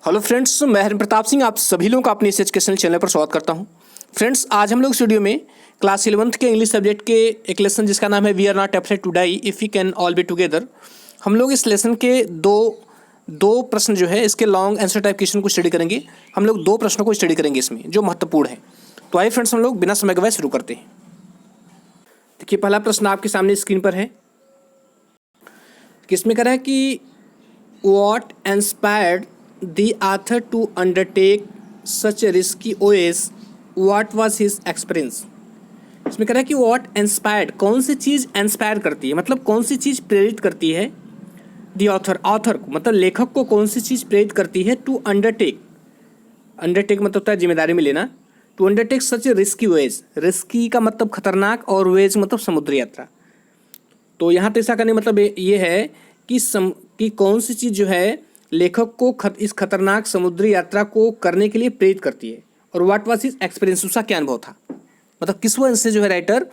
Hello friends, मैं हरिन प्रताप सिंह आप सभी लोगों का अपने इस एजुकेशनल चैनल पर स्वागत करता हूं। फ्रेंड्स, आज हम लोग स्टूडियो में क्लास 11th के इंग्लिश सब्जेक्ट के एक लेसन जिसका नाम है we are not afraid to die if we can all be together. हम लोग इस लेसन के दो प्रश्न जो है इसके लॉन्ग आंसर टाइप क्वेश्चन को स्टडी करेंगे। हम लोग दो प्रश्नों को स्टडी करेंगे इसमें जो महत्वपूर्ण है। तो आइए फ्रेंड्स, हम लोग बिना समय गवाए शुरू करते हैं। देखिए, पहला प्रश्न आपके सामने स्क्रीन पर है। किसमें करा है कि what inspired the author to undertake such a risky voyage? What was his experience? इसमें कह रहा है कि what inspired, कौन सी चीज़ इंस्पायर करती है, मतलब कौन सी चीज़ प्रेरित करती है the author को, मतलब लेखक को कौन सी चीज़ प्रेरित करती है to undertake मतलब होता है जिम्मेदारी में लेना। to undertake such a risky voyage, risky का मतलब खतरनाक और voyage मतलब समुद्री यात्रा। तो यहाँ तो ऐसा करने मतलब ये है कि कौन सी चीज़ जो है लेखक को इस खतरनाक समुद्री यात्रा को करने के लिए प्रेरित करती है, और व्हाट वाज हिज एक्सपीरियंस, उसका क्या अनुभव था, मतलब किस वजह से जो है राइटर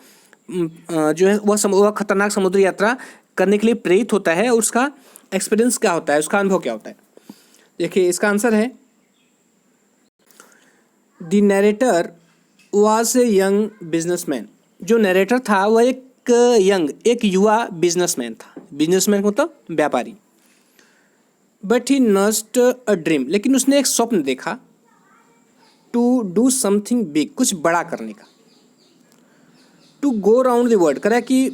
जो है वह खतरनाक समुद्री यात्रा करने के लिए प्रेरित होता है, और उसका एक्सपीरियंस क्या होता है, उसका अनुभव क्या होता है। देखिए, इसका आंसर है the narrator was a young businessman. जो नरेटर था वह एक युवा बिजनेसमैन था। बिजनेसमैन मतलब व्यापारी। But he nursed a dream, लेकिन उसने एक स्वप्न देखा टू डू समथिंग बिग, कुछ बड़ा करने का। To go round the world, करा कि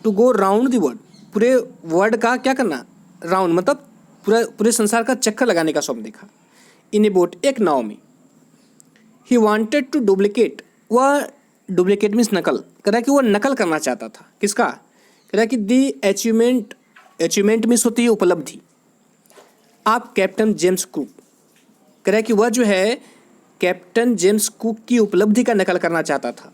to go round the world, पूरे वर्ल्ड का क्या करना, राउंड मतलब पूरे संसार का चक्कर लगाने का स्वप्न देखा। इन ए बोट, एक नाव में। ही वॉन्टेड टू डुप्लीकेट, वह डुप्लीकेट मीन्स नकल, कह रहा कि वह नकल करना चाहता था। किसका? कह रहा कि दी अचीवमेंट मीन्स होती है उपलब्धि। आप कैप्टन जेम्स कुक, कह रहा कि वह जो है कैप्टन जेम्स कुक की उपलब्धि का नकल करना चाहता था।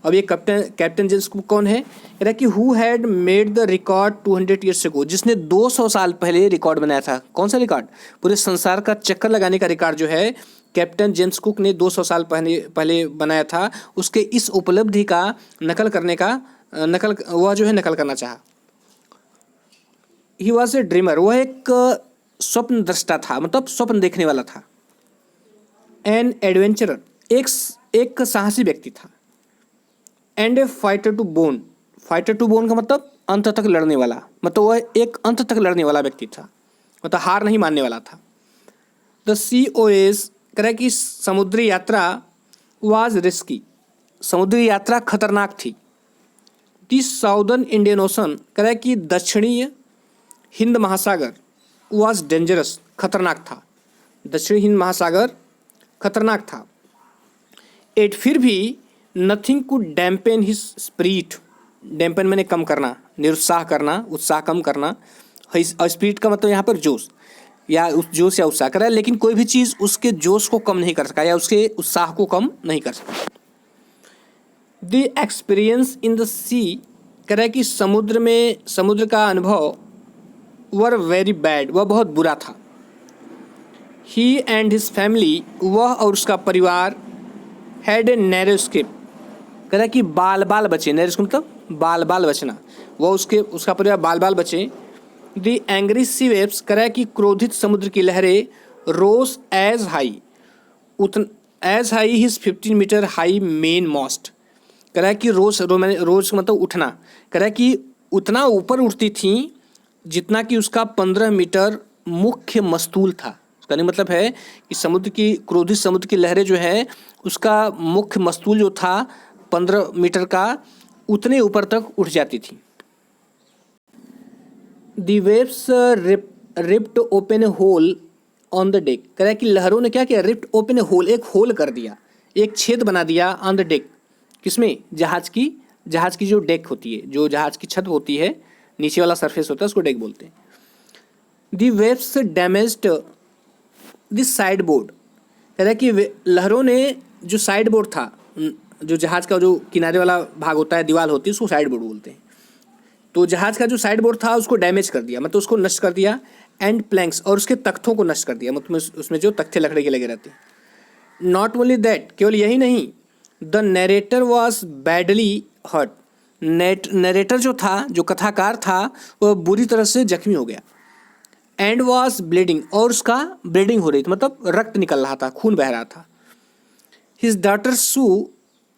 अब ये कैप्टन जेम्स कुक कौन है? कह रहा कि who had made the record 200 years ago, जिसने 200 साल पहले रिकॉर्ड बनाया था। कौन सा रिकॉर्ड? पूरे संसार का चक्कर लगाने का रिकॉर्ड जो है कैप्टन जेम्स कुक ने 200 साल पहले बनाया था। उसके इस उपलब्धि का नकल करना चाहा। ही वॉज ए ड्रीमर, वह एक स्वप्न दृष्टा था, मतलब स्वप्न देखने वाला था। एन एडवेंचरर, एक साहसी व्यक्ति था। And a fighter to bone का मतलब अंत तक लड़ने वाला, मतलब वह एक अंत तक लड़ने वाला व्यक्ति था, मतलब हार नहीं मानने वाला था। द सी ओएस, कह रहा है कि समुद्री यात्रा वाज रिस्की, समुद्री यात्रा खतरनाक थी। दी साउदर्न इंडियन ओशन, कह रहा है कि दक्षिणीय हिंद महासागर वाज डेंजरस, खतरनाक था। दक्षिणी हिंद महासागर खतरनाक था। एट, फिर भी नथिंग कुड डैम्पेन हिज स्पिरिट, डैम्पेन मैंने कम करना, निरुत्साह करना, उत्साह कम करना। स्पिरिट का मतलब यहाँ पर जोश या जोश या उत्साह करा, लेकिन कोई भी चीज़ उसके जोश को कम नहीं कर सका या उसके उत्साह को कम नहीं कर सका। द एक्सपीरियंस इन द सी, कह रहा है कि समुद्र का अनुभव वर वेरी बैड, वह बहुत बुरा था। ही एंड हिज फैमिली, वह और उसका परिवार हैड ए नैरो एस्केप, कह रहा है कि बाल बचे। नैरो मतलब बाल बचना, वह उसका परिवार बाल बचे। द एंग्री सी वेव्स, कह रहा है कि क्रोधित समुद्र की लहरें रोज एज हाई हिज 15 मीटर हाई मेन मॉस्ट, कह रहा है कि रोज मतलब उठना, कह रहा है कि उतना ऊपर उठती थी जितना कि उसका 15 मीटर मुख्य मस्तूल था। कहने मतलब है कि क्रोधित समुद्र की लहरें जो है उसका मुख्य मस्तूल जो था 15 मीटर का, उतने ऊपर तक उठ जाती थी। The waves ripped open a hole on the deck, कह रहा है कि लहरों ने क्या किया, रिप्ट ओपन ए होल, एक होल कर दिया, एक छेद बना दिया ऑन द डेक। किसमें? जहाज की जो डेक होती है, जो जहाज की छत होती है, नीचे वाला सरफेस होता है, उसको डेक बोलते हैं। दी waves damaged this side board, कह रहा है कि लहरों ने जो साइड बोर्ड था, जो जहाज का जो किनारे वाला भाग होता है, दीवार होती है, उसको साइड बोर्ड बोलते हैं। तो जहाज का जो साइड बोर्ड था उसको डैमेज कर दिया, मतलब उसको नष्ट कर दिया। एंड प्लैंक्स, और उसके तख्तों को नष्ट कर दिया, मतलब उसमें जो तख्ते लकड़ी के लगे रहते हैं। नॉट ओनली दैट, केवल यही नहीं, the narrator was badly hurt, narrator जो था, जो कथाकार था, वह बुरी तरह से जख्मी हो गया। एंड वॉज ब्लीडिंग, और उसका ब्लीडिंग हो रही थी, मतलब रक्त निकल रहा था, खून बह रहा था। हिज डॉटर सू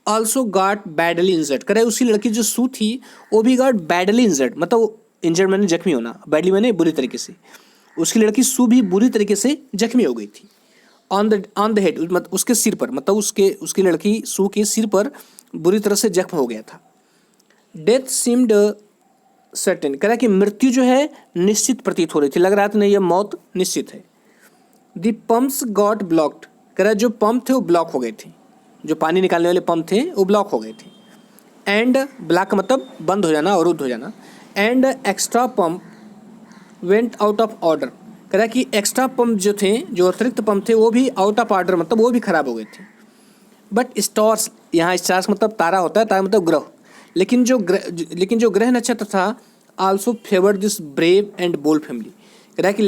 ऑल्सो गॉट बैडली इंजर्ड, करे उसकी लड़की जो सू थी वो भी गॉट बैडली इंजर्ड, मतलब इंजर्ड मैंने जख्मी होना, बैडली मैंने बुरी तरीके से, उसकी लड़की सू भी बुरी तरीके से जख्मी हो गई थी। ऑन द हेड, मतलब उसके सिर पर, मतलब उसकी लड़की सू के सिर पर बुरी तरह से जख्म हो गया था। डेथ सीम्ड सर्टेन, कह रहा कि मृत्यु जो है निश्चित प्रतीत हो रही थी, लग रहा था नहीं यह मौत निश्चित है। द पम्प्स गॉट ब्लॉक्ड, कह रहा जो पंप थे वो ब्लॉक हो गए थे, जो पानी निकालने वाले पंप थे वो ब्लॉक हो गए थे। एंड ब्लॉक मतलब बंद हो जाना, अवरुद्ध हो जाना। And extra pump went out of order, कह रहा कि एक्स्ट्रा पंप जो थे, जो अतिरिक्त पंप थे वो भी आउट ऑफ ऑर्डर, मतलब वो भी खराब हो गए थे। बट स्टार्स, यहाँ स्टार्स मतलब तारा होता है, तारा मतलब ग्रह, लेकिन जो ग्रह नक्षत्र था also favoured this brave and bold family, कह रहा है कि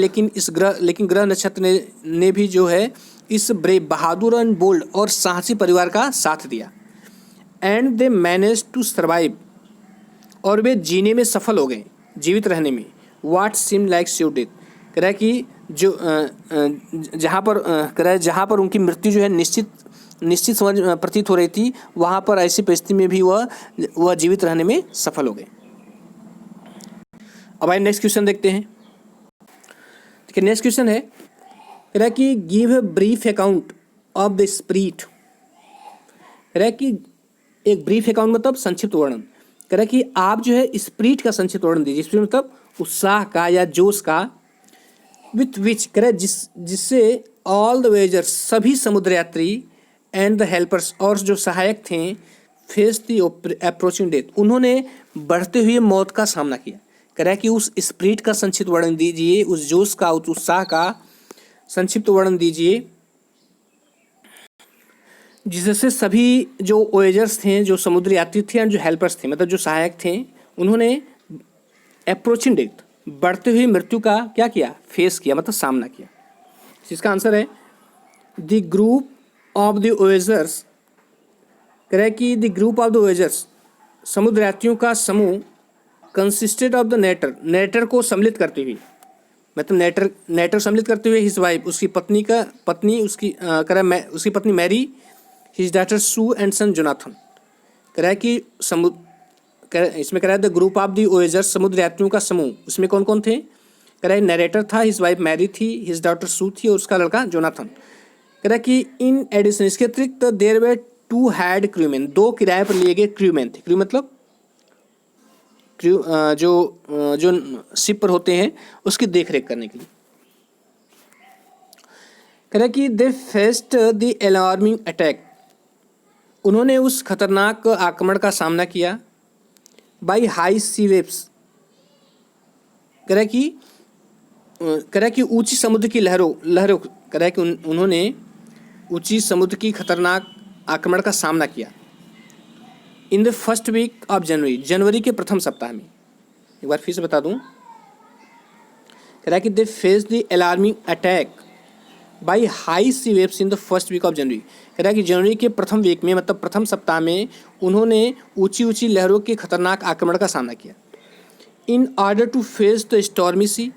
लेकिन ग्रह नक्षत्र ने भी जो है इस ब्रेव, बहादुर एंड बोल्ड और साहसी परिवार का साथ दिया। And they manage to survive, और वे जीने में सफल हो गए, जीवित रहने में। वाट सीम लाइक श्योर डेथ, कह रहा है कि जो जहाँ पर उनकी मृत्यु जो है निश्चित समझ प्रतीत हो रही थी, वहाँ पर ऐसी परिस्थिति में भी वह जीवित रहने में सफल हो गए। अब आइए नेक्स्ट क्वेश्चन देखते हैं। ठीक है, नेक्स्ट क्वेश्चन है, कह रहा है कि give a brief account of the spirit, कह रहा है कि एक ब्रीफ अकाउंट मतलब संक्षिप्त वर्णन, कह रहा है कि आप जो है स्पिरिट का संक्षिप्त वर्णन दीजिए। स्पिरिट मतलब उत्साह का या जोश का। विथ विच, कह रहा है जिससे ऑल द वेजर्स, सभी समुद्र यात्री, एंड द हेल्पर्स, और जो सहायक थे, फेस द अप्रोचिंग डेथ, उन्होंने बढ़ते हुए मौत का सामना किया। कह रहा है कि उस स्पिरिट का संक्षिप्त वर्णन दीजिए, उस जोश का, उस उत्साह का संक्षिप्त वर्णन दीजिए जिससे सभी जो वोएजर्स थे, जो समुद्री यात्री थे, और जो हेल्पर्स थे, मतलब जो सहायक थे, उन्होंने अप्रोचिंग डेथ, बढ़ते हुए मृत्यु का क्या किया, फेस किया, मतलब सामना किया। इसका आंसर है द ग्रुप ऑफ द वोएजर्स, कह रहा है कि the group of the voyagers, समुद्र यात्रियों का समूह, कंसिस्टेड ऑफ द नेटर को सम्मिलित करते हुए, मतलब नेटर सम्मिलित करते हुए, हिज वाइफ, उसकी पत्नी उसकी उसकी पत्नी Mary, his daughter Sue and son Jonathan, कह रहा है कि इसमें कह रहा है the group of the voyagers, समुद्र यात्रियों का समूह, उसमें कौन कौन थे, कह रहा है नरेटर था, हिज वाइफ मैरी थी, हिज डॉटर सू थी, और उसका लड़का जोनाथन। कह रहा है कि इन एडिशन, इसके अतिरिक्त देयर वे 2 हैड क्रूमैन, 2 किराए पर लिए गए क्रूमैन थे। क्रू मतलब जो शिप पर होते हैं उसकी देख रेख करने के लिए। कह रहा है कि दे फेस्ड द अलार्मिंग अटैक, उन्होंने उस खतरनाक आक्रमण का सामना किया। बाई हाई सी वेव्स, कह रहा है कि ऊंची समुद्र की लहरों, कह रहा है कि उन्होंने ऊंची समुद्र की खतरनाक आक्रमण का सामना किया। In the first week of January के प्रथम सप्ताह में, एक बार फिर से बता दूं, कह रहा है कि they face the alarming attack by high sea waves in the first week of January, कह रहा है कि जनवरी के प्रथम वीक में, मतलब प्रथम सप्ताह में, उन्होंने ऊंची लहरों के खतरनाक आक्रमण का सामना किया। In order to face the stormy sea,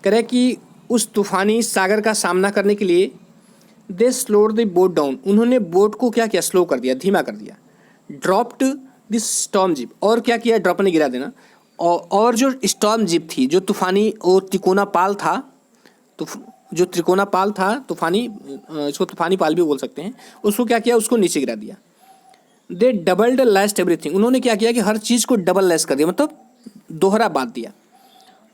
कह रहा है कि उस तूफानी सागर का सामना करने के लिए, दे स्लोड द बोट डाउन, उन्होंने बोट को क्या किया, स्लो कर दिया, धीमा कर दिया। ड्रॉप्ड दिस स्टॉर्म जिप, और क्या किया, ड्रॉप ने गिरा देना। और जो स्टॉर्म जिप थी, जो तूफानी और त्रिकोना पाल था, तो जो त्रिकोना पाल था तूफानी, इसको तूफानी पाल भी बोल सकते हैं, उसको क्या किया, उसको नीचे गिरा दिया। दे डबल्ड लेस्ड एवरीथिंग, उन्होंने क्या किया कि हर चीज़ को डबल लेस कर दिया, मतलब दोहरा बांध दिया।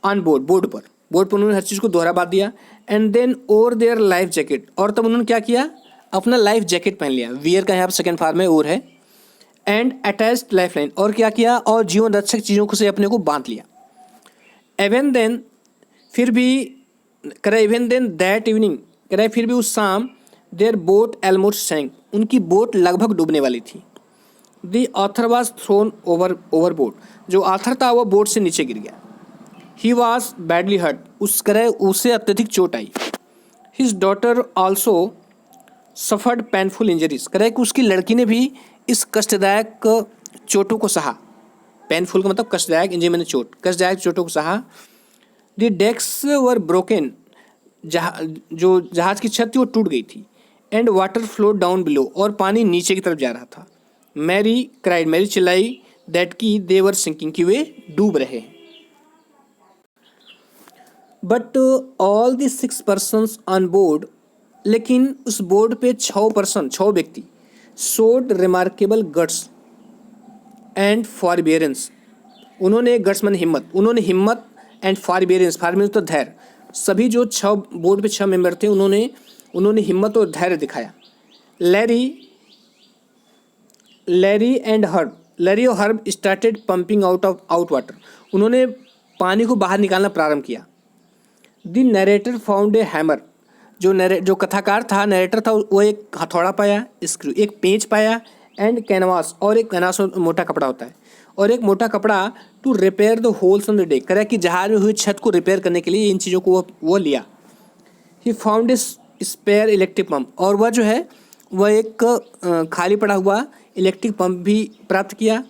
ऑन बोर्ड पर उन्होंने हर चीज़ को दोहरा बांध दिया। And then over their life jacket, और तब उन्होंने क्या किया, अपना लाइफ जैकेट पहन लिया। वियर का यहाँ पर सेकेंड फॉर्म में और है। एंड अटैच्ड लाइफ लाइन, और क्या किया, और जीवन रक्षक चीज़ों को से अपने को बांध लिया। एवन देन, फिर भी कह रहा है इवन देन दैट इवनिंग, कह रहा है फिर भी उस शाम, देयर बोट ऑलमोस्ट सैंक, उनकी बोट लगभग डूबने वाली थी। The author was throne over boat, जो ऑथर था वह बोट से नीचे गिर गया। ही वॉज बैडली हर्ट, उस कह रहा है उसे अत्यधिक चोट आई। His daughter also suffered painful injuries, कह रहा है कि उसकी लड़की ने भी इस कष्टदायक चोटों को सहा। पेनफुल का मतलब कष्टदायक, इंजरी मैंने चोट, कष्टदायक चोटों को सहा। द डेक्स वर ब्रोकन, जो जहाज की छत थी वो टूट गई थी। And water flow down below, और पानी नीचे की तरफ जा रहा था। मैरी क्राइड, मैरी चिल्लाई, दैट की दे वर सिंकिंग, कि वे डूब रहे हैं। But all the 6 persons on board, लेकिन उस बोर्ड पे 6 व्यक्ति शोड रिमार्केबल गट्स एंड फॉरबियरेंस, उन्होंने गट्स मन हिम्मत, उन्होंने हिम्मत एंड फॉरबियरेंस, फॉरबियरेंस तो धैर्य, सभी जो 6 बोर्ड पे 6 मेंबर थे उन्होंने हिम्मत और धैर्य दिखाया। लैरी एंड हर्ब, लैरी और herb started pumping out water, उन्होंने पानी को बाहर निकालना प्रारंभ किया। The narrator found a hammer, जो कथाकार था, नरेटर था, वो एक हथौड़ा पाया, स्क्रू एक पेंच पाया, एंड कैनवास, और एक कैनवास मोटा कपड़ा होता है, और एक मोटा कपड़ा, to repair the holes on the deck, करा कि जहाज में हुई छत को रिपेयर करने के लिए इन चीज़ों को वो लिया। He found a spare electric pump, और वह जो है वह एक खाली पड़ा हुआ इलेक्ट्रिक पंप भी प्राप्त किया।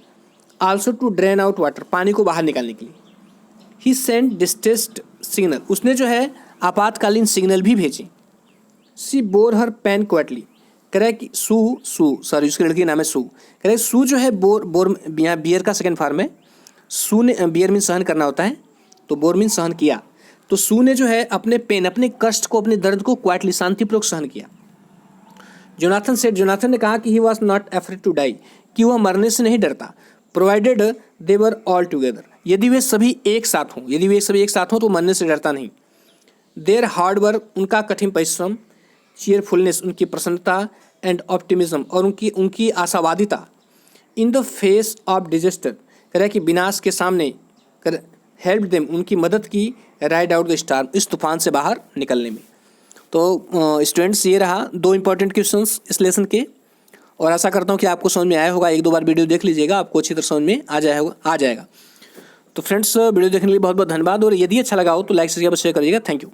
Also to drain out water, पानी को बाहर निकालने के लिए। ही सेंट डिस्ट्रेस्ड सिग्नल, उसने जो है आपातकालीन सिग्नल भी भेजे। सी बोर हर पेन क्वेटली, कह रहा है कि सॉरी उसकी लड़की का नाम है सू, कह रहा है सू जो है बोर यहाँ बियर का सेकंड फॉर्म है। सू ने, बियर मीन सहन करना होता है, तो बोर मीन सहन किया, तो सू ने जो है अपने पेन, अपने कष्ट को, अपने दर्द को क्वाइटली, शांतिपूर्वक सहन किया। जोनाथन ने कहा कि he was not afraid to die, कि वह मरने से नहीं डरता, provided they were all together, यदि वे सभी एक साथ हों तो मरने से डरता नहीं। देयर हार्ड वर्क, उनका कठिन परिश्रम, चीयरफुलनेस, उनकी प्रसन्नता, एंड ऑप्टिमिज्म, और उनकी आशावादिता, in the face of disaster, कह रहा है कि विनाश के सामने, हेल्प देम, उनकी मदद की, राइड आउट द स्टार्म, इस तूफान से बाहर निकलने में। तो स्टूडेंट्स, ये रहा 2 इंपॉर्टेंट क्वेश्चंस इस लेसन के, और आशा करता हूँ कि आपको समझ में आया होगा। 1-2 बार वीडियो देख लीजिएगा, आपको अच्छी तरह समझ में आ जाएगा। तो फ्रेंड्स, वीडियो देखने के लिए बहुत बहुत धन्यवाद, और यदि अच्छा लगा हो तो लाइक शेयर करिएगा। Thank you.